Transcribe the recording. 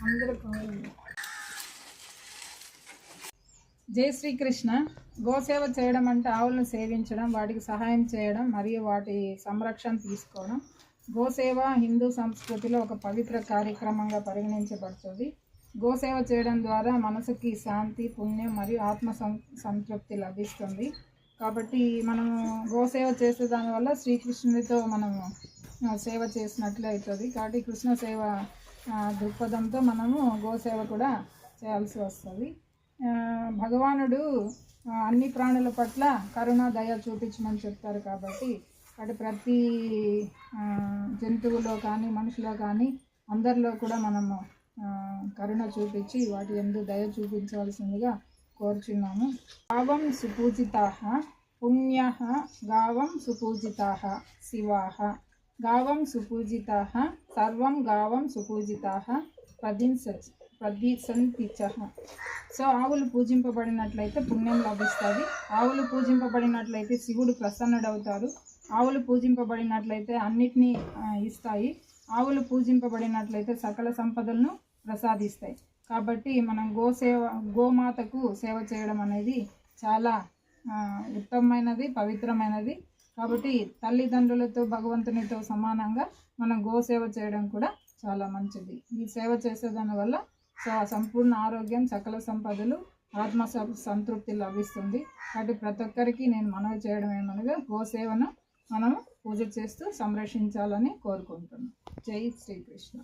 అందరూ జై శ్రీకృష్ణ. గోసేవ చేయడం అంటే ఆవులను సేవించడం, వాటికి సహాయం చేయడం మరియు వాటి సంరక్షణ తీసుకోవడం. గోసేవ హిందూ సంస్కృతిలో ఒక పవిత్ర కార్యక్రమంగా పరిగణించబడుతుంది. గోసేవ చేయడం ద్వారా మనసుకి శాంతి, పుణ్యం మరియు ఆత్మ సంతృప్తి లభిస్తుంది. కాబట్టి మనము గోసేవ చేసే దానివల్ల శ్రీకృష్ణుడితో మనము సేవ చేసినట్లే అవుతుంది. కాబట్టి కృష్ణ సేవ దృక్పథంతో మనము గోసేవ కూడా చేయాల్సి వస్తుంది. భగవానుడు అన్ని ప్రాణుల పట్ల కరుణ, దయ చూపించమని చెప్తారు. కాబట్టి అటు ప్రతి జంతువులో కానీ మనుషులో కానీ అందరిలో కూడా మనము కరుణ చూపించి వాటి యందు దయ చూపించవలసిందిగా కోరుచున్నాము. గావం సుపూజితాః పుణ్యః గావం సుపూజితాః శివాః గావం సుపూజితాః సర్వం గావం సుపూజితాః ప్రదిశంతిచః. సో ఆవులు పూజింపబడినట్లయితే పుణ్యం లభిస్తుంది. ఆవులు పూజింపబడినట్లయితే శివుడు ప్రసన్నుడవుతారు. ఆవులు పూజింపబడినట్లయితే అన్నిటినీ ఇస్తాయి. ఆవులు పూజింపబడినట్లయితే సకల సంపదలను ప్రసాదిస్తాయి. కాబట్టి మనం గోమాతకు సేవ చేయడం అనేది చాలా ఉత్తమమైనది, పవిత్రమైనది. కాబట్టి తల్లిదండ్రులతో భగవంతునితో సమానంగా మనం గోసేవ చేయడం కూడా చాలా మంచిది. ఈ సేవ చేసేదాని వల్ల సంపూర్ణ ఆరోగ్యం, సకల సంపదలు, ఆత్మ సంతృప్తి లభిస్తుంది. కాబట్టి ప్రతి ఒక్కరికి నేను మనవి చేయడం ఏమనగా గోసేవను మనము పూజ చేస్తూ సంరక్షించాలని కోరుకుంటున్నాను. జై శ్రీకృష్ణ.